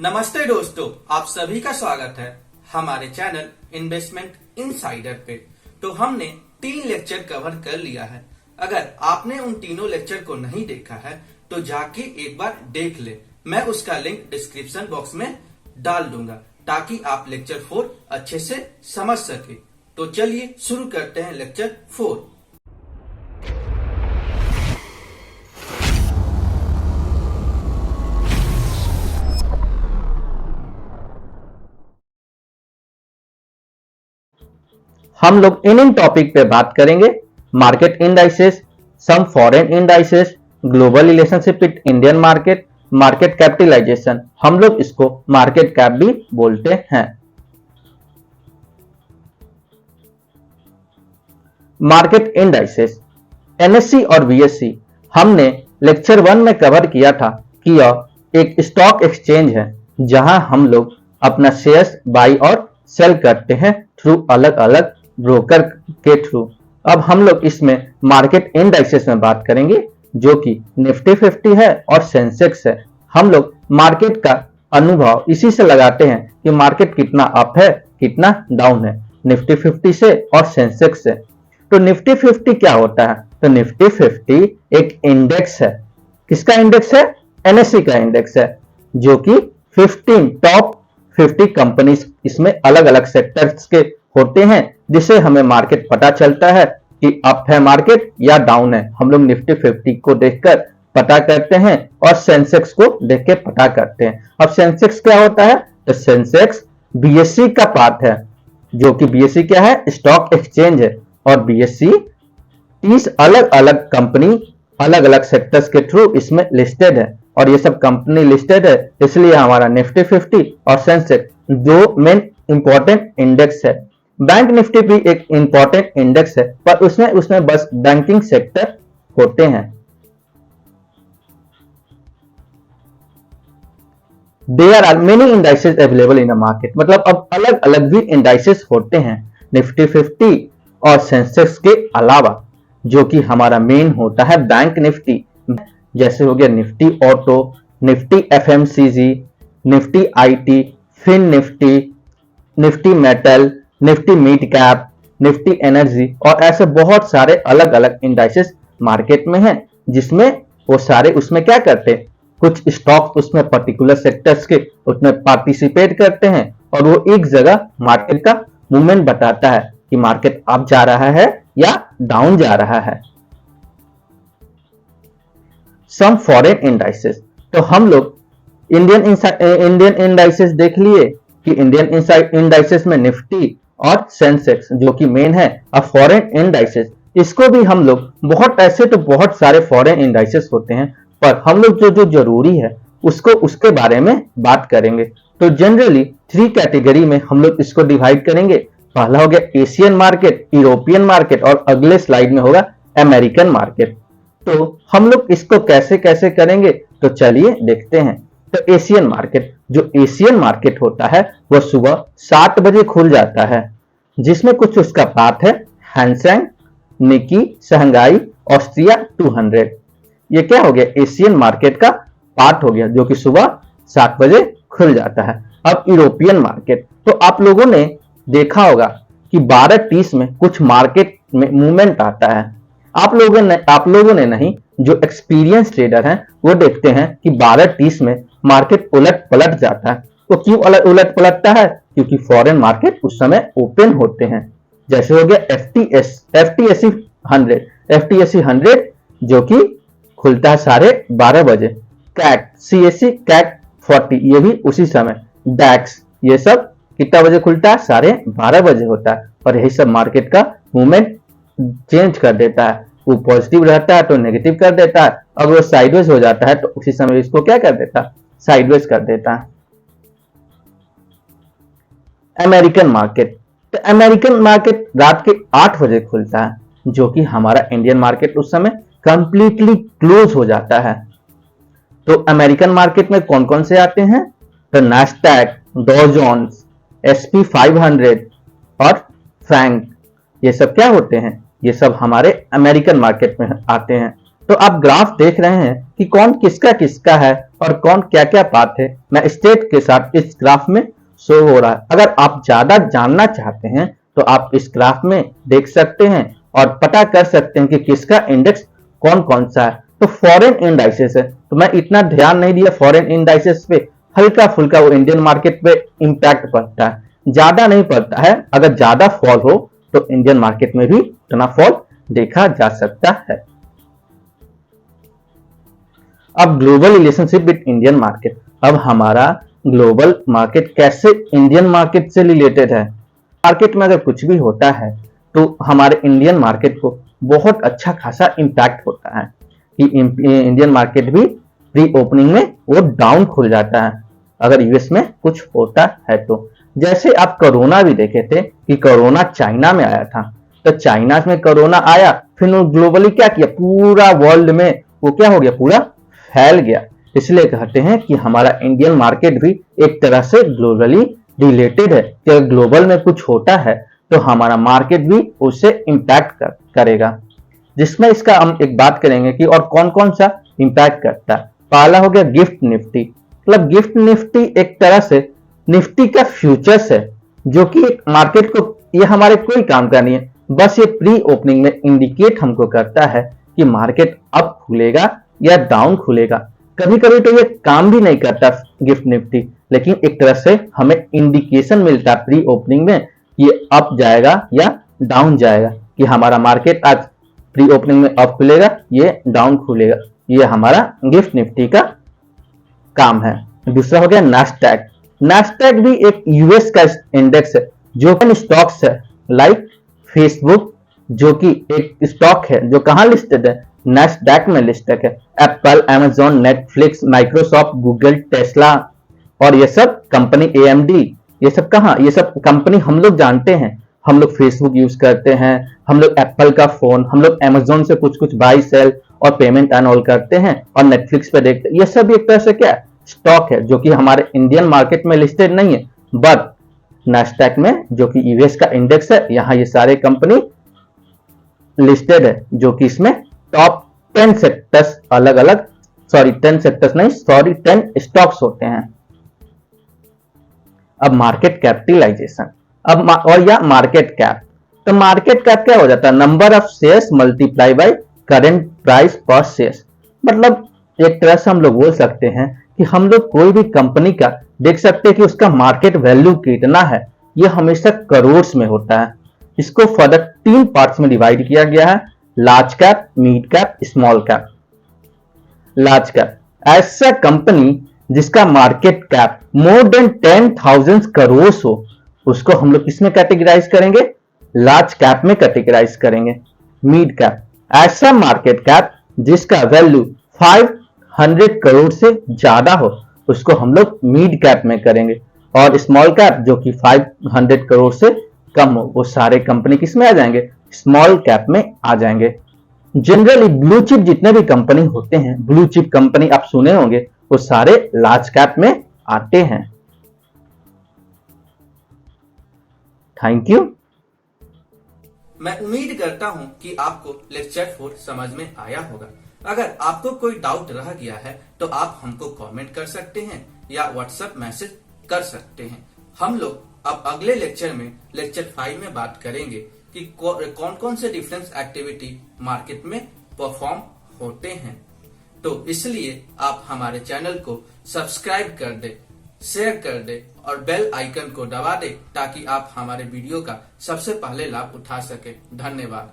नमस्ते दोस्तों, आप सभी का स्वागत है हमारे चैनल इन्वेस्टमेंट इनसाइडर पे। तो हमने 3 लेक्चर कवर कर लिया है। अगर आपने उन तीनों लेक्चर को नहीं देखा है तो जाके एक बार देख ले। मैं उसका लिंक डिस्क्रिप्शन बॉक्स में डाल दूंगा ताकि आप लेक्चर 4 अच्छे से समझ सके। तो चलिए शुरू करते हैं लेक्चर 4। हम लोग इन टॉपिक पे बात करेंगे। Market indices, some foreign indices, global relationship with Indian market, market capitalisation. हम लोग इसको मार्केट कैप भी बोलते हैं। मार्केट इंडाइसेस, एनएससी और बीएससी हमने लेक्चर 1 में कवर किया था कि यह एक स्टॉक एक्सचेंज है जहां हम लोग अपना शेयर्स बाई और सेल करते हैं थ्रू अलग अलग ब्रोकर के थ्रू। अब हम लोग इसमें मार्केट इंडाइसेस में बात करेंगे जो कि निफ्टी 50 है और सेंसेक्स है। हम लोग मार्केट का अनुभव इसी से लगाते हैं कि मार्केट कितना अप है कितना डाउन है, निफ्टी 50 से और सेंसेक्स से। तो निफ्टी 50 क्या होता है? तो निफ्टी 50 एक इंडेक्स है। किसका इंडेक्स है? एनएससी का इंडेक्स है, जो कि 15 टॉप 50 कंपनीज इसमें अलग अलग सेक्टर्स के होते हैं, जिससे हमें मार्केट पता चलता है कि अप है मार्केट या डाउन है। हम लोग निफ्टी 50 को देखकर पता करते हैं और सेंसेक्स को देख के पता करते हैं। अब सेंसेक्स क्या होता है? तो सेंसेक्स बीएससी का पार्ट है, जो कि बीएससी क्या है? स्टॉक एक्सचेंज है। और बीएससी 30 अलग अलग कंपनी अलग अलग सेक्टर्स के थ्रू इसमें लिस्टेड है और ये सब कंपनी लिस्टेड है, इसलिए हमारा निफ्टी 50 और सेंसेक्स दो मेन इंपॉर्टेंट इंडेक्स है। बैंक निफ्टी भी एक इंपॉर्टेंट इंडेक्स है, पर उसमें बस बैंकिंग सेक्टर होते हैं। There are many indices available in the market, मतलब अब अलग अलग भी इंडाइसेस होते हैं निफ्टी 50 और सेंसेक्स के अलावा, जो कि हमारा मेन होता है बैंक निफ्टी। जैसे हो गया Nifty auto, Nifty FMCG, Nifty IT, fin Nifty, Nifty metal, Nifty mid cap, Nifty energy और ऐसे बहुत सारे अलग अलग इंडाइसेस मार्केट में हैं, जिसमें वो सारे उसमें क्या करते हैं, कुछ स्टॉक्स उसमें पर्टिकुलर सेक्टर्स के उसमें पार्टिसिपेट करते हैं और वो एक जगह मार्केट का मूवमेंट बताता है कि मार्केट अप जा रहा है या डाउन जा रहा है। सम फॉरेन इंडाइसेस, तो हम लोग इंडियन इंडाइसेस देख लिए कि इंडियन इंडाइसेस में निफ्टी और सेंसेक्स जो कि मेन है। अब फॉरेन इंडाइसेस, इसको भी हम लोग बहुत सारे फॉरेन इंडाइसेस होते हैं, पर हम लोग जो जरूरी है उसके बारे में बात करेंगे। तो जनरली 3 कैटेगरी में हम लोग इसको डिवाइड करेंगे। पहला हो गया एशियन मार्केट, यूरोपियन मार्केट और अगले स्लाइड में होगा अमेरिकन मार्केट। तो हम लोग इसको कैसे कैसे करेंगे, तो चलिए देखते हैं। तो एशियन मार्केट, जो एशियन मार्केट होता है वह सुबह 7 बजे खुल जाता है, जिसमें कुछ उसका पार्ट है हैंसेंग, निकी, शंघाई, ऑस्ट्रिया 200। ये क्या हो गया? एशियन मार्केट का पार्ट हो गया, जो कि सुबह 7 बजे खुल जाता है। अब यूरोपियन मार्केट, तो आप लोगों ने देखा होगा कि 12:30 में कुछ मार्केट में मूवमेंट आता है। आप लोगों ने नहीं, जो एक्सपीरियंस ट्रेडर हैं वो देखते हैं कि 12:30 में मार्केट उलट पलट जाता है। तो क्यों उलट पलटता है? क्योंकि फॉरेन मार्केट उस समय ओपन होते हैं। जैसे हो गया एफटीएससी 100 जो कि खुलता है 12:30 बजे। सीएससी कैट 40 ये भी उसी समय। डैक्स ये सब कितना बजे खुलता है? 12:30 बजे होता है। और यही सब मार्केट का मूवमेंट चेंज कर देता है। वो पॉजिटिव रहता है तो नेगेटिव कर देता है, अगर वो साइडवेज हो जाता है तो उसी समय इसको क्या कर देता है? साइडवेज कर देता है। अमेरिकन मार्केट, तो अमेरिकन मार्केट रात के 8 बजे खुलता है, जो कि हमारा इंडियन मार्केट उस समय कंप्लीटली क्लोज हो जाता है। तो अमेरिकन मार्केट में कौन कौन से आते हैं? तो नैस्डैक, डॉ जोन्स, SP 500 और फ्रैंक, ये सब क्या होते हैं? ये सब हमारे अमेरिकन मार्केट में आते हैं। तो आप ग्राफ देख रहे हैं कि कौन किसका किसका है और कौन क्या क्या पाथ है। मैं स्टेट के साथ इस ग्राफ में शो हो रहा है। अगर आप ज्यादा जानना चाहते हैं तो आप इस ग्राफ में देख सकते हैं और पता कर सकते हैं कि किसका इंडेक्स कौन कौन सा है। तो फॉरेन इंडाइसेस है, तो मैं इतना ध्यान नहीं दिया फॉरेन इंडाइसेस पे, हल्का फुल्का वो इंडियन मार्केट पे इंपैक्ट पड़ता है, ज्यादा नहीं पड़ता है। अगर ज्यादा फॉल हो तो इंडियन मार्केट में भी उतना फॉल देखा जा सकता है। अब global relationship with Indian market. अब हमारा ग्लोबल मार्केट कैसे इंडियन मार्केट से रिलेटेड है। मार्केट में अगर कुछ भी होता है तो हमारे इंडियन मार्केट को बहुत अच्छा खासा इंपैक्ट होता है कि इंडियन मार्केट भी प्री ओपनिंग में वो डाउन खुल जाता है अगर यूएस में कुछ होता है तो। जैसे आप कोरोना भी देखे थे कि कोरोना चाइना में आया था, तो चाइना में कोरोना आया, फिर वो ग्लोबली क्या किया, पूरा वर्ल्ड में वो क्या हो गया, पूरा फैल गया। इसलिए कहते हैं कि हमारा इंडियन मार्केट भी एक तरह से ग्लोबली रिलेटेड है कि अगर ग्लोबल में कुछ होता है तो हमारा मार्केट भी उससे इंपैक्ट करेगा। जिसमें इसका हम एक बात करेंगे कि और कौन कौन सा इंपैक्ट करता है। पहला हो गया गिफ्ट निफ्टी। मतलब गिफ्ट निफ्टी एक तरह से निफ्टी का फ्यूचर्स है, जो कि एक मार्केट को, ये हमारे कोई काम का नहीं है, बस ये प्री ओपनिंग में इंडिकेट हमको करता है कि मार्केट अप खुलेगा या डाउन खुलेगा। कभी कभी तो ये काम भी नहीं करता गिफ्ट निफ्टी, लेकिन एक तरह से हमें इंडिकेशन मिलता है प्री ओपनिंग में ये अप जाएगा या डाउन जाएगा, कि हमारा मार्केट आज प्री ओपनिंग में अप खुलेगा, ये डाउन खुलेगा। ये हमारा गिफ्ट निफ्टी का काम है। दूसरा हो गया नैस्डैक। नैस्डैक भी एक यूएस का इंडेक्स है जो कि स्टॉक्स है, लाइक फेसबुक जो कि एक स्टॉक है जो कहां लिस्टेड है, नैस्डैक में लिस्टेड है। Apple, Amazon, Netflix, Microsoft, Google, Tesla और ये सब कंपनी, एएमडी, ये सब कहां, ये सब कंपनी हम लोग जानते हैं। हम लोग फेसबुक यूज करते हैं, हम लोग एप्पल का फोन, हम लोग अमेजॉन से कुछ कुछ बाई सेल और पेमेंट एंड ऑल करते हैं और नेटफ्लिक्स पे देखते हैं। ये सब एक तरह से क्या स्टॉक है जो कि हमारे इंडियन मार्केट में लिस्टेड नहीं है, बट नैस्डैक में जो कि यूएस का इंडेक्स है, यहाँ ये सारे कंपनी लिस्टेड है, जो कि इसमें टॉप 10 सेक्टर्स अलग अलग, 10 सेक्टर्स नहीं, 10 स्टॉक्स होते हैं। अब मार्केट कैपिटलाइजेशन, अब और या मार्केट कैप। तो मार्केट कैप क्या हो जाता है, number of shares multiply by current price पर शेयर्स। मतलब एक तरह से हम लोग बोल सकते हैं कि हम लोग कोई भी कंपनी का देख सकते हैं कि उसका मार्केट वैल्यू कितना है, ये हमेशा करोड़ में होता है। इसको फर्दर 3 पार्ट्स में डिवाइड किया गया है, large cap, mid cap, small cap. Large cap ऐसा कंपनी जिसका market cap more than 10,000 crore हो, उसको हम लोग किसमें कैटेगराइज करेंगे, लार्ज कैप में कैटेगराइज करेंगे। मिड कैप ऐसा मार्केट कैप जिसका वैल्यू 500 करोड़ से ज्यादा हो, उसको हम लोग मिड कैप में करेंगे। और स्मॉल कैप जो कि 500 करोड़ से कम हो, वो सारे कंपनी किसमें आ जाएंगे, स्मॉल कैप में आ जाएंगे। जनरली ब्लू चिप जितने भी कंपनी होते हैं, ब्लू चिप कंपनी आप सुने होंगे, वो सारे लार्ज कैप में आते हैं। Thank you. मैं उम्मीद करता हूं कि आपको लेक्चर 4 समझ में आया होगा। अगर आपको कोई डाउट रह गया है तो आप हमको कमेंट कर सकते हैं या व्हाट्सएप मैसेज कर सकते हैं। हम लोग अब अगले लेक्चर में, लेक्चर 5 में बात करेंगे कि कौन कौन से डिफरेंस एक्टिविटी मार्केट में परफॉर्म होते हैं। तो इसलिए आप हमारे चैनल को सब्सक्राइब कर दे, शेयर कर दे और बेल आइकन को दबा दे, ताकि आप हमारे वीडियो का सबसे पहले लाभ उठा सके। धन्यवाद।